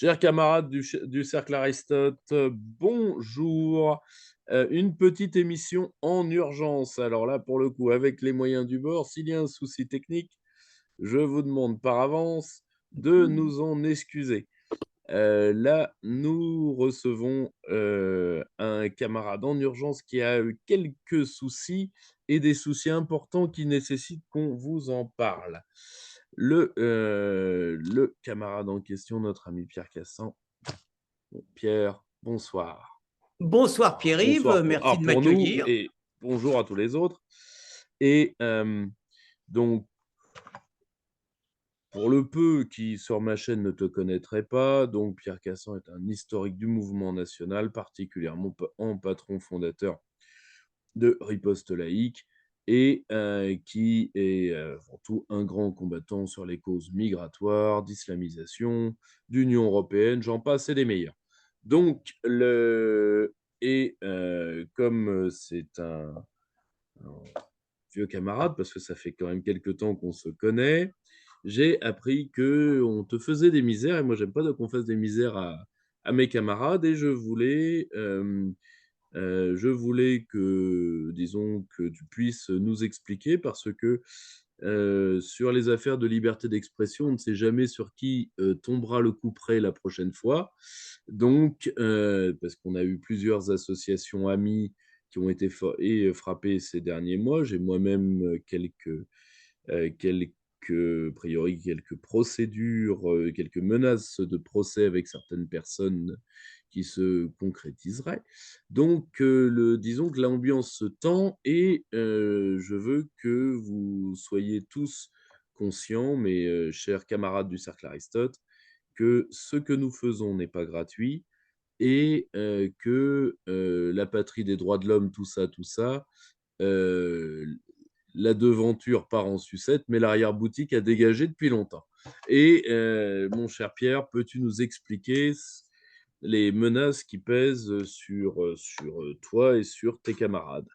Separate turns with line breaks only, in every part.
Chers camarades du Cercle Aristote, bonjour. Une petite émission en urgence. Alors là, pour le coup, avec les moyens du bord, s'il y a un souci technique, je vous demande par avance de nous en excuser. Là, nous recevons un camarade en urgence qui a eu quelques soucis et des soucis importants qui nécessitent qu'on vous en parle. Le camarade en question, notre ami Pierre Cassan. Bon, Pierre, bonsoir.
Bonsoir Pierre-Yves,
Bonsoir
merci de
pour nous
m'accueillir.
et bonjour à tous les autres. Et donc, pour le peu qui, sur ma chaîne, ne te connaîtrait pas, donc Pierre Cassan est un historique du mouvement national, particulièrement en patron fondateur de Riposte laïque, et qui est avant tout un grand combattant sur les causes migratoires, d'islamisation, d'Union européenne, j'en passe et des meilleurs. Donc, comme c'est un vieux camarade, parce que ça fait quand même quelques temps qu'on se connaît, j'ai appris que on te faisait des misères, et moi j'aime pas qu'on fasse des misères à mes camarades, et je voulais que, disons, que tu puisses nous expliquer, parce que sur les affaires de liberté d'expression, on ne sait jamais sur qui tombera le coup près la prochaine fois. Donc, parce qu'on a eu plusieurs associations amies qui ont été frappées ces derniers mois. J'ai moi-même quelques, a priori, quelques procédures, quelques menaces de procès avec certaines personnes qui se concrétiseraient. Donc, disons que l'ambiance se tend, et je veux que vous soyez tous conscients, mes chers camarades du Cercle Aristote, que ce que nous faisons n'est pas gratuit, et que la patrie des droits de l'homme, tout ça, euh, la devanture part en sucette, mais l'arrière-boutique a dégagé depuis longtemps. Et mon cher Pierre, peux-tu nous expliquer les menaces qui pèsent sur toi et sur tes camarades?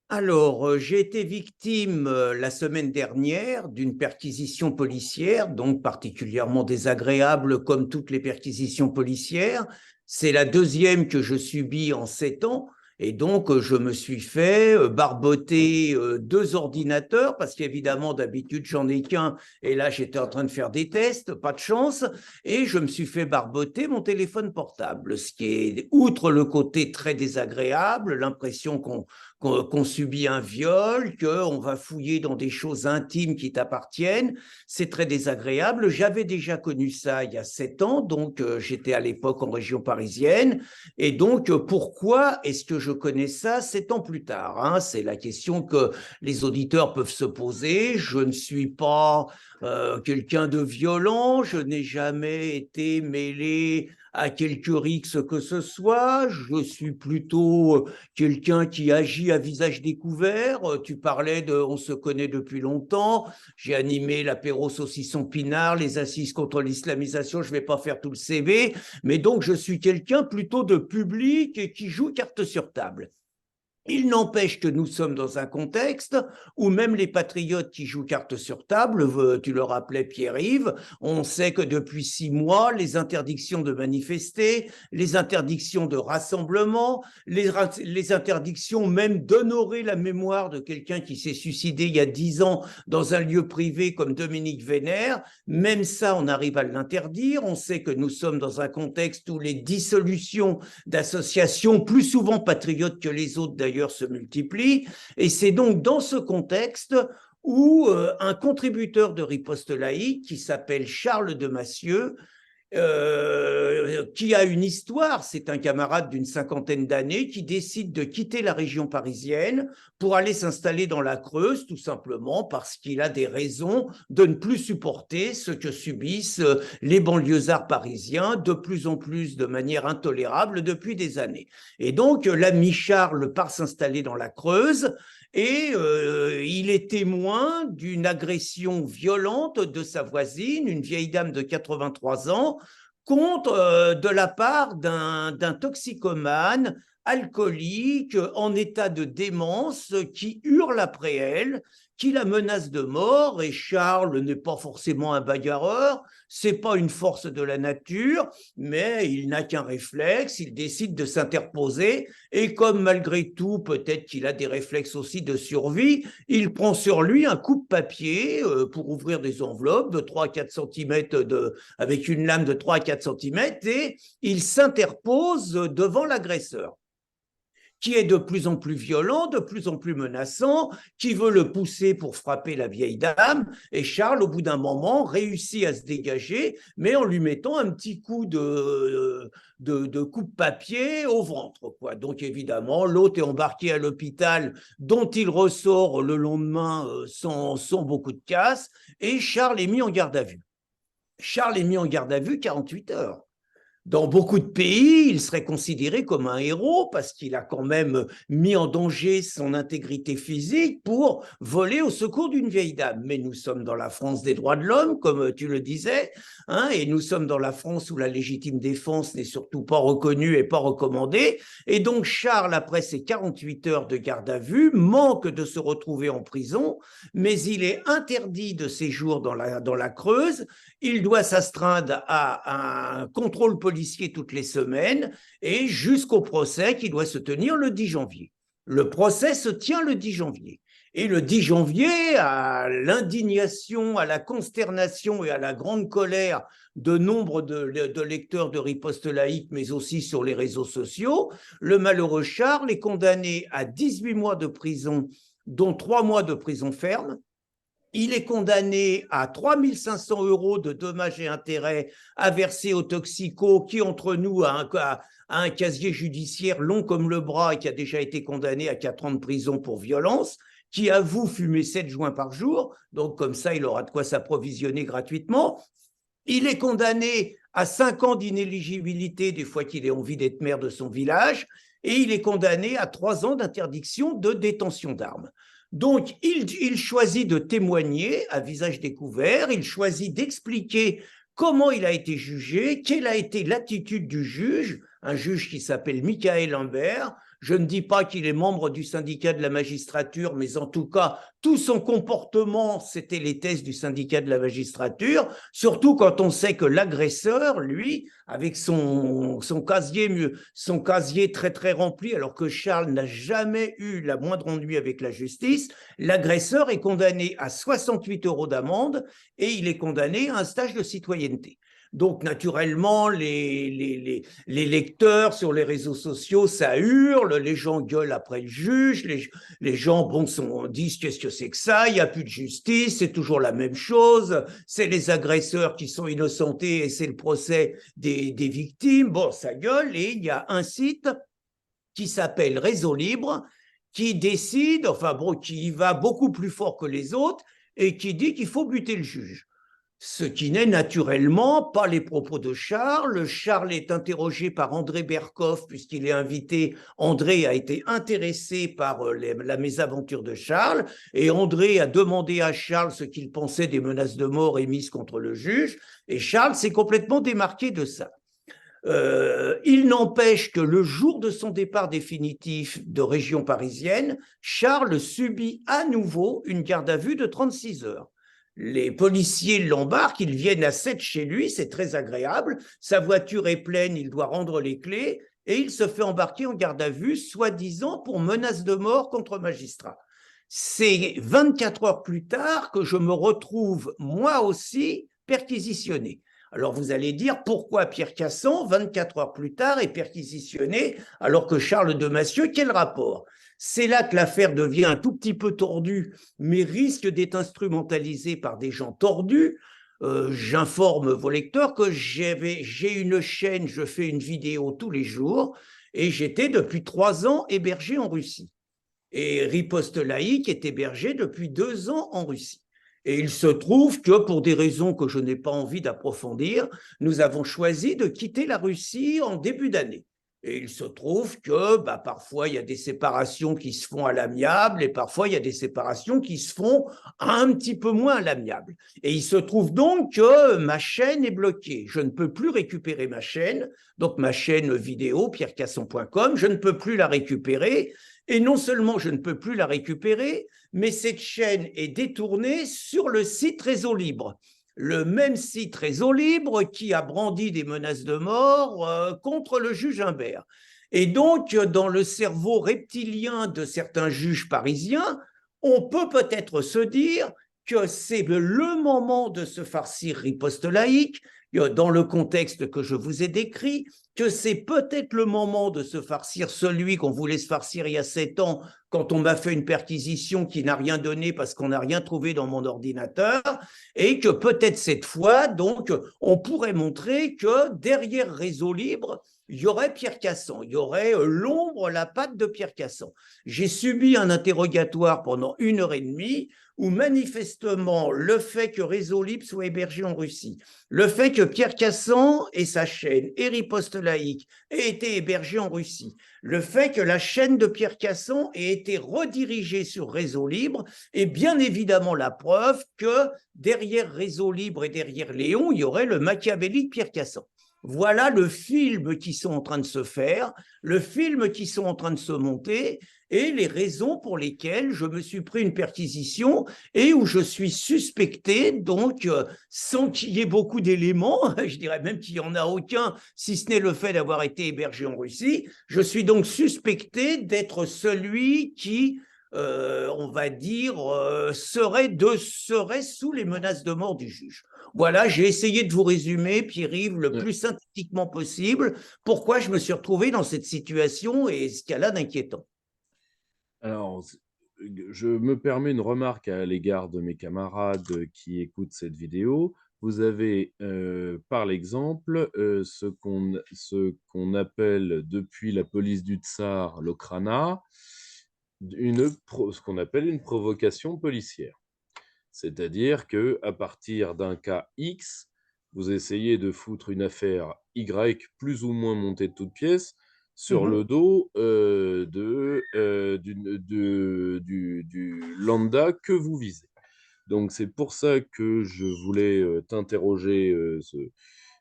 Alors, j'ai été victime la semaine dernière d'une perquisition policière, donc particulièrement désagréable comme toutes les perquisitions policières. C'est la deuxième que je subis en 7 ans. Et donc, je me suis fait barboter 2 ordinateurs, parce qu'évidemment, d'habitude, j'en ai qu'un. Et là, j'étais en train de faire des tests, pas de chance. Et je me suis fait barboter mon téléphone portable, ce qui est, outre le côté très désagréable, l'impression qu'on subit un viol, qu'on va fouiller dans des choses intimes qui t'appartiennent. C'est très désagréable. J'avais déjà connu ça il y a 7 ans, donc j'étais à l'époque en région parisienne. Et donc, pourquoi est-ce que je connais ça 7 ans plus tard, hein? C'est la question que les auditeurs peuvent se poser. Je ne suis pas quelqu'un de violent, je n'ai jamais été mêlé à quelque rixe que ce soit, je suis plutôt quelqu'un qui agit à visage découvert. Tu parlais de on se connaît depuis longtemps. J'ai animé l'apéro saucisson pinard, les assises contre l'islamisation. Je ne vais pas faire tout le CV, mais donc je suis quelqu'un plutôt de public et qui joue carte sur table. Il n'empêche que nous sommes dans un contexte où même les patriotes qui jouent carte sur table, tu le rappelais Pierre-Yves, on sait que depuis 6 mois, les interdictions de manifester, les interdictions de rassemblement, les interdictions même d'honorer la mémoire de quelqu'un qui s'est suicidé il y a 10 ans dans un lieu privé comme Dominique Vénère, même ça, on arrive à l'interdire. On sait que nous sommes dans un contexte où les dissolutions d'associations, plus souvent patriotes que les autres d'ailleurs, se multiplient. Et c'est donc dans ce contexte où un contributeur de Riposte laïque qui s'appelle Charles de Massieu, qui a une histoire, c'est un camarade d'une cinquantaine d'années qui décide de quitter la région parisienne pour aller s'installer dans la Creuse, tout simplement parce qu'il a des raisons de ne plus supporter ce que subissent les banlieusards parisiens, de plus en plus de manière intolérable depuis des années. Et donc l'ami Charles part s'installer dans la Creuse, et il est témoin d'une agression violente de sa voisine, une vieille dame de 83 ans, contre de la part d'un toxicomane alcoolique en état de démence qui hurle après elle, qui la menace de mort, et Charles n'est pas forcément un bagarreur, c'est pas une force de la nature, mais il n'a qu'un réflexe, il décide de s'interposer, et comme malgré tout, peut-être qu'il a des réflexes aussi de survie, il prend sur lui un coupe-papier pour ouvrir des enveloppes de 3 à 4 cm avec une lame de 3 à 4 cm, et il s'interpose devant l'agresseur, qui est de plus en plus violent, de plus en plus menaçant, qui veut le pousser pour frapper la vieille dame. Et Charles, au bout d'un moment, réussit à se dégager, mais en lui mettant un petit coup de coupe-papier au ventre, quoi. Donc évidemment, l'autre est embarqué à l'hôpital, dont il ressort le lendemain sans beaucoup de casse, et Charles est mis en garde à vue. Charles est mis en garde à vue 48 heures. Dans beaucoup de pays, il serait considéré comme un héros parce qu'il a quand même mis en danger son intégrité physique pour voler au secours d'une vieille dame. Mais nous sommes dans la France des droits de l'homme, comme tu le disais, hein, et nous sommes dans la France où la légitime défense n'est surtout pas reconnue et pas recommandée. Et donc Charles, après ses 48 heures de garde à vue, manque de se retrouver en prison, mais il est interdit de séjour dans la Creuse. Il doit s'astreindre à un contrôle policier toutes les semaines et jusqu'au procès qui doit se tenir le 10 janvier. Le procès se tient le 10 janvier. Et le 10 janvier, à l'indignation, à la consternation et à la grande colère de nombre de lecteurs de Riposte laïque, mais aussi sur les réseaux sociaux, le malheureux Charles est condamné à 18 mois de prison, dont 3 mois de prison ferme. Il est condamné à 3 500 € de dommages et intérêts à verser aux toxicos qui, entre nous, a un casier judiciaire long comme le bras et qui a déjà été condamné à 4 ans de prison pour violence, qui avoue fumer 7 joints par jour. Donc, comme ça, il aura de quoi s'approvisionner gratuitement. Il est condamné à 5 ans d'inéligibilité des fois qu'il ait envie d'être maire de son village. Et il est condamné à 3 ans d'interdiction de détention d'armes. Donc, il choisit de témoigner à visage découvert, il choisit d'expliquer comment il a été jugé, quelle a été l'attitude du juge, un juge qui s'appelle Michael Imbert. Je ne dis pas qu'il est membre du syndicat de la magistrature, mais en tout cas, tout son comportement, c'était les thèses du syndicat de la magistrature, surtout quand on sait que l'agresseur, lui, avec son casier très très rempli, alors que Charles n'a jamais eu la moindre ennui avec la justice, l'agresseur est condamné à 68 € d'amende et il est condamné à un stage de citoyenneté. Donc, naturellement, les lecteurs sur les réseaux sociaux, ça hurle, les gens gueulent après le juge, les gens disent qu'est-ce que c'est que ça, il n'y a plus de justice, c'est toujours la même chose, c'est les agresseurs qui sont innocentés et c'est le procès des victimes. Bon, ça gueule, et il y a un site qui s'appelle Réseau Libre qui décide, qui va beaucoup plus fort que les autres et qui dit qu'il faut buter le juge. Ce qui n'est naturellement pas les propos de Charles. Charles est interrogé par André Berkoff, puisqu'il est invité. André a été intéressé par la mésaventure de Charles, et André a demandé à Charles ce qu'il pensait des menaces de mort émises contre le juge, et Charles s'est complètement démarqué de ça. Il n'empêche que le jour de son départ définitif de région parisienne, Charles subit à nouveau une garde à vue de 36 heures. Les policiers l'embarquent, ils viennent à 7 chez lui, c'est très agréable. Sa voiture est pleine, il doit rendre les clés et il se fait embarquer en garde à vue, soi-disant pour menace de mort contre magistrat. C'est 24 heures plus tard que je me retrouve moi aussi perquisitionné. Alors vous allez dire, pourquoi Pierre Cassan, 24 heures plus tard, est perquisitionné alors que Charles de Massieu, quel rapport? C'est là que l'affaire devient un tout petit peu tordue, mais risque d'être instrumentalisée par des gens tordus. J'informe vos lecteurs que j'ai une chaîne, je fais une vidéo tous les jours, et j'étais depuis 3 ans hébergé en Russie. Et Riposte laïque est hébergé depuis 2 ans en Russie. Et il se trouve que, pour des raisons que je n'ai pas envie d'approfondir, nous avons choisi de quitter la Russie en début d'année. Et il se trouve que parfois, il y a des séparations qui se font à l'amiable et parfois, il y a des séparations qui se font un petit peu moins à l'amiable. Et il se trouve donc que ma chaîne est bloquée. Je ne peux plus récupérer ma chaîne, donc ma chaîne vidéo, pierrecasson.com, je ne peux plus la récupérer. Et non seulement je ne peux plus la récupérer, mais cette chaîne est détournée sur le site Réseau Libre. Le même site Réseau Libre qui a brandi des menaces de mort contre le juge Imbert. Et donc, dans le cerveau reptilien de certains juges parisiens, on peut peut-être se dire que c'est le moment de se farcir riposte laïque, dans le contexte que je vous ai décrit, que c'est peut-être le moment de se farcir celui qu'on voulait se farcir il y a 7 ans quand on m'a fait une perquisition qui n'a rien donné parce qu'on n'a rien trouvé dans mon ordinateur, et que peut-être cette fois, donc, on pourrait montrer que derrière Réseau Libre, il y aurait Pierre Cassand, il y aurait l'ombre, la patte de Pierre Cassand. J'ai subi un interrogatoire pendant 1 heure et demie où manifestement le fait que Réseau Libre soit hébergé en Russie, le fait que Pierre Cassand et sa chaîne et Riposte Laïque aient été hébergés en Russie, le fait que la chaîne de Pierre Cassand ait été redirigée sur Réseau Libre est bien évidemment la preuve que derrière Réseau Libre et derrière Léon, il y aurait le machiavélique Pierre Cassand. Voilà le film qui sont en train de se faire, le film qui sont en train de se monter et les raisons pour lesquelles je me suis pris une perquisition et où je suis suspecté, donc sans qu'il y ait beaucoup d'éléments, je dirais même qu'il n'y en a aucun, si ce n'est le fait d'avoir été hébergé en Russie, je suis donc suspecté d'être celui qui, on va dire, serait sous les menaces de mort du juge. Voilà, j'ai essayé de vous résumer, Pierre-Yves, le plus synthétiquement possible, pourquoi je me suis retrouvé dans cette situation et ce qu'il y a là d'inquiétant.
Alors, je me permets une remarque à l'égard de mes camarades qui écoutent cette vidéo. Vous avez, par l'exemple, ce qu'on appelle depuis la police du Tsar, l'Okhrana, ce qu'on appelle une provocation policière. C'est-à-dire que à partir d'un cas X, vous essayez de foutre une affaire Y plus ou moins montée de toutes pièces sur le dos du lambda que vous visez. Donc c'est pour ça que je voulais t'interroger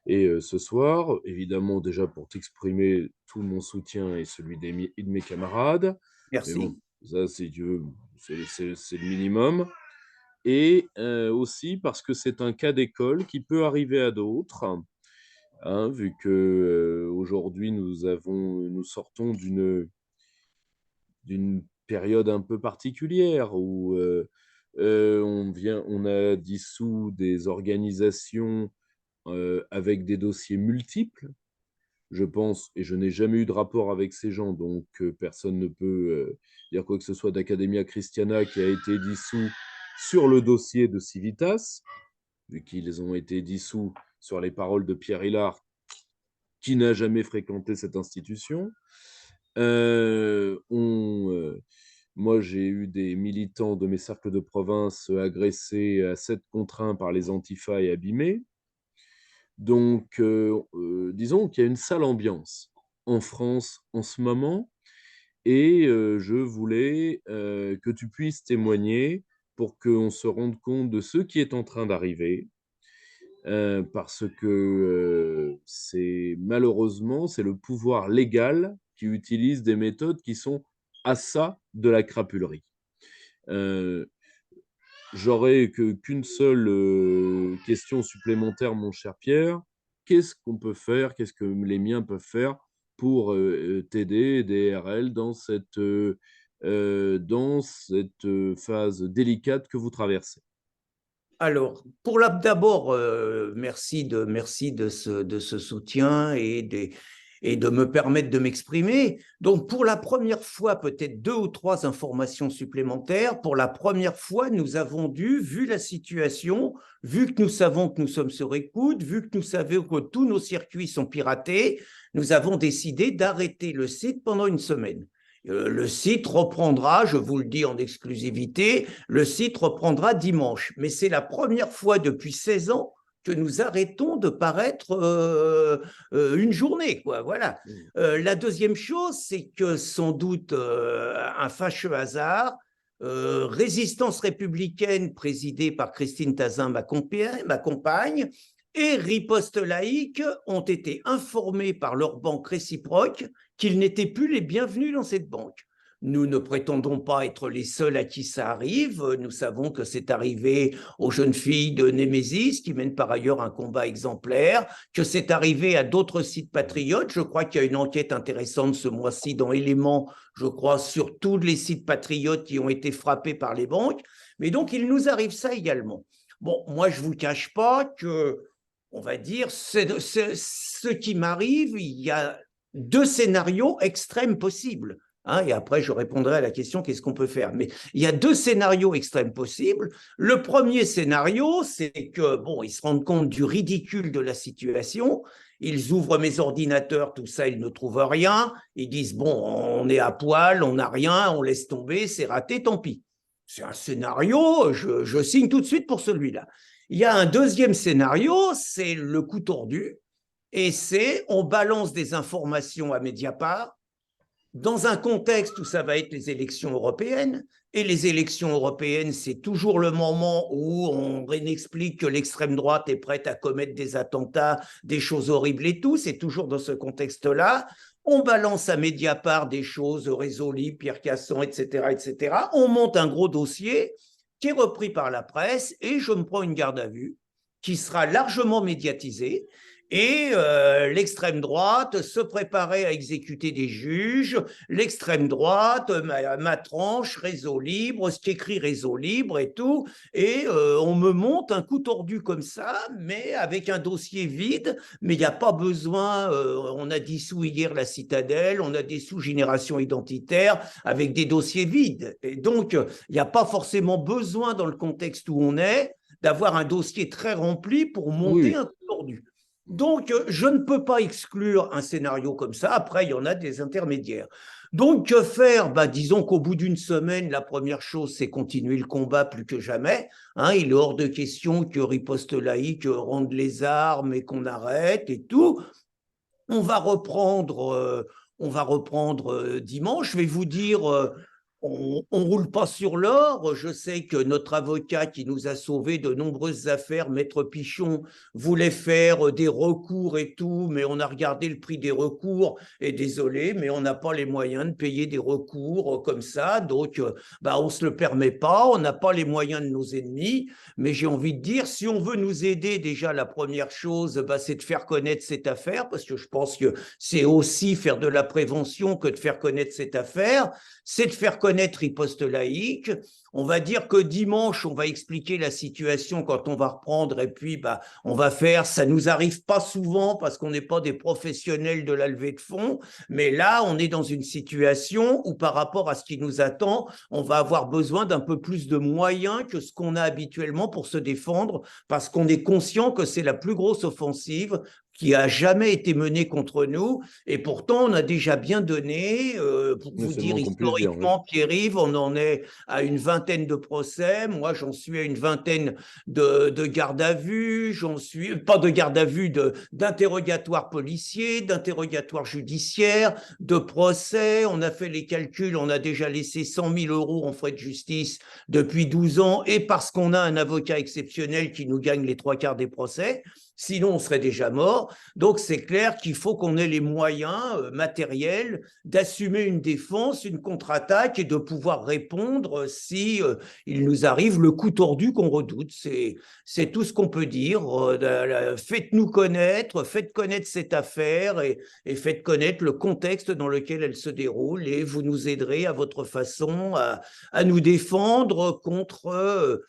ce soir, évidemment déjà pour t'exprimer tout mon soutien et celui de mes camarades. Mais bon,
Merci.
ça, si tu veux, c'est le minimum. Et aussi parce que c'est un cas d'école qui peut arriver à d'autres, hein, vu que aujourd'hui nous sortons d'une période un peu particulière où on a dissous des organisations avec des dossiers multiples. Je pense, et je n'ai jamais eu de rapport avec ces gens, donc personne ne peut dire quoi que ce soit d'Academia Christiana qui a été dissous sur le dossier de Civitas, vu qu'ils ont été dissous sur les paroles de Pierre Hillard, qui n'a jamais fréquenté cette institution. Moi, j'ai eu des militants de mes cercles de province agressés à 7 contre 1 par les Antifa et abîmés. Donc, disons qu'il y a une sale ambiance en France en ce moment et je voulais que tu puisses témoigner pour qu'on se rende compte de ce qui est en train d'arriver. Parce que c'est malheureusement, c'est le pouvoir légal qui utilise des méthodes qui sont à ça de la crapulerie. J'aurais qu'une seule question supplémentaire, mon cher Pierre. Qu'est-ce qu'on peut faire, qu'est-ce que les miens peuvent faire pour t'aider, DRL, dans cette phase délicate que vous traversez?
Alors, d'abord, merci de ce soutien et de me permettre de m'exprimer. Donc, pour la première fois, peut-être 2 ou 3 informations supplémentaires. Pour la première fois, nous avons dû, vu la situation, vu que nous savons que nous sommes sur écoute, vu que nous savons que tous nos circuits sont piratés, nous avons décidé d'arrêter le site pendant 1 semaine. Le site reprendra, je vous le dis en exclusivité, le site reprendra dimanche. Mais c'est la première fois depuis 16 ans que nous arrêtons de paraître une journée, quoi. Voilà. La deuxième chose, c'est que sans doute un fâcheux hasard, Résistance républicaine présidée par Christine Tazin, ma compagne, et Riposte laïque ont été informés par leur banque réciproque qu'ils n'étaient plus les bienvenus dans cette banque. Nous ne prétendons pas être les seuls à qui ça arrive. Nous savons que c'est arrivé aux jeunes filles de Némésis, qui mènent par ailleurs un combat exemplaire, que c'est arrivé à d'autres sites patriotes. Je crois qu'il y a une enquête intéressante ce mois-ci dans Éléments, je crois, sur tous les sites patriotes qui ont été frappés par les banques. Mais donc, il nous arrive ça également. Bon, moi, je ne vous cache pas que, on va dire, ce qui m'arrive, il y a deux scénarios extrêmes possibles. Hein, et après, je répondrai à la question, qu'est-ce qu'on peut faire? Mais il y a deux scénarios extrêmes possibles. Le premier scénario, c'est que, bon, ils se rendent compte du ridicule de la situation. Ils ouvrent mes ordinateurs, tout ça, ils ne trouvent rien. Ils disent, bon, on est à poil, on n'a rien, on laisse tomber, c'est raté, tant pis. C'est un scénario, je signe tout de suite pour celui-là. Il y a un deuxième scénario, c'est le coup tordu. Et c'est, on balance des informations à Mediapart dans un contexte où ça va être les élections européennes, et les élections européennes, c'est toujours le moment où on explique que l'extrême droite est prête à commettre des attentats, des choses horribles et tout, c'est toujours dans ce contexte-là. On balance à Mediapart des choses, Réseau Libre, Pierre Casson, etc., etc. On monte un gros dossier qui est repris par la presse, et je me prends une garde à vue qui sera largement médiatisée, et l'extrême droite se préparait à exécuter des juges. L'extrême droite, ma tranche, Réseau Libre, ce qu'écrit Réseau Libre et tout. Et on me monte un coup tordu comme ça, mais avec un dossier vide. Mais il n'y a pas besoin, on a dissous hier la Citadelle, on a dissous Génération Identitaire avec des dossiers vides. Et donc, il n'y a pas forcément besoin, dans le contexte où on est, d'avoir un dossier très rempli pour monter
Oui,
un coup tordu. Donc, je ne peux pas exclure un scénario comme ça. Après, il y en a des intermédiaires. Donc, que faire? Bah, disons qu'au bout d'une semaine, la première chose, c'est continuer le combat plus que jamais. Hein, il est hors de question que Riposte Laïque rende les armes et qu'on arrête et tout. On va reprendre, dimanche. Je vais vous dire, on ne roule pas sur l'or. Je sais que notre avocat qui nous a sauvé de nombreuses affaires, Maître Pichon, voulait faire des recours et tout, mais on a regardé le prix des recours et désolé, mais on n'a pas les moyens de payer des recours comme ça. Donc, bah, on ne se le permet pas. On n'a pas les moyens de nos ennemis. Mais j'ai envie de dire, si on veut nous aider, déjà, la première chose, bah, c'est de faire connaître cette affaire, parce que je pense que c'est aussi faire de la prévention que de faire connaître cette affaire. C'est de faire connaître Riposte Laïque. On va dire que dimanche, on va expliquer la situation quand on va reprendre, et puis bah, on va faire, ça nous arrive pas souvent parce qu'on n'est pas des professionnels de la levée de fonds, mais là, on est dans une situation où par rapport à ce qui nous attend, on va avoir besoin d'un peu plus de moyens que ce qu'on a habituellement pour se défendre, parce qu'on est conscient que c'est la plus grosse offensive qui a jamais été menée contre nous. Et pourtant, on a déjà bien donné. Pour vous
c'est le
dire,
moins qu'on puisse dire, oui.
historiquement, Pierre-Yves, on en est à une vingtaine de procès. Moi, j'en suis à une vingtaine de gardes à vue. J'en suis, pas de garde à vue, d'interrogatoires policiers, d'interrogatoires judiciaires, de procès. On a fait les calculs, on a déjà laissé 100 000 euros en frais de justice depuis 12 ans, et parce qu'on a un avocat exceptionnel qui nous gagne les trois quarts des procès. Sinon, on serait déjà mort. Donc, c'est clair qu'il faut qu'on ait les moyens matériels d'assumer une défense, une contre-attaque, et de pouvoir répondre si il nous arrive le coup tordu qu'on redoute. C'est tout ce qu'on peut dire. Faites-nous connaître, faites connaître cette affaire, et faites connaître le contexte dans lequel elle se déroule, et vous nous aiderez à votre façon à nous défendre contre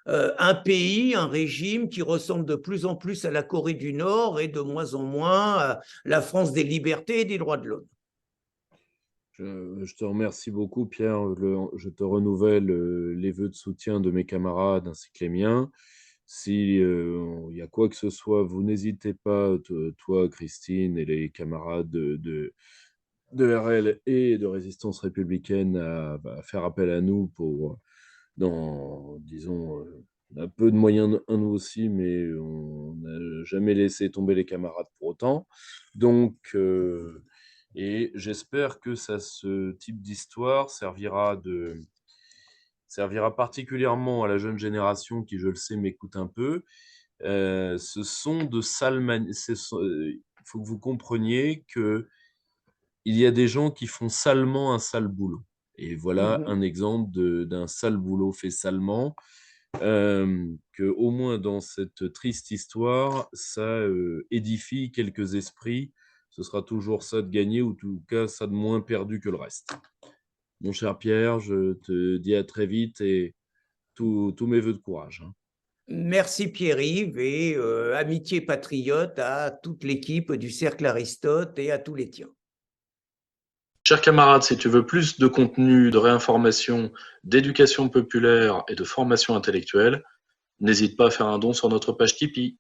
un pays, un régime qui ressemble de plus en plus à la Corée du Nord et de moins en moins à la France des libertés et des droits de l'homme.
Je te remercie beaucoup, Pierre. Je te renouvelle les vœux de soutien de mes camarades ainsi que les miens. Si il y a quoi que ce soit, vous n'hésitez pas, toi, Christine, et les camarades de RL et de Résistance républicaine, à faire appel à nous pour, disons, on a peu de moyens, nous aussi, mais on n'a jamais laissé tomber les camarades pour autant. Donc, et j'espère que ce type d'histoire servira particulièrement à la jeune génération qui, je le sais, m'écoute un peu. Ce sont de sales il faut que vous compreniez que il y a des gens qui font salement un sale boulot. Et voilà
Mhm.
un exemple d'un sale boulot fait salement, que au moins dans cette triste histoire, ça, édifie quelques esprits. Ce sera toujours ça de gagné ou en tout cas ça de moins perdu que le reste. Mon cher Pierre, je te dis à très vite et tous mes vœux de courage, hein.
Merci Pierre-Yves et amitié patriote à toute l'équipe du Cercle Aristote et à tous les tiens.
Chers camarades, si tu veux plus de contenu, de réinformation, d'éducation populaire et de formation intellectuelle, n'hésite pas à faire un don sur notre page Tipeee.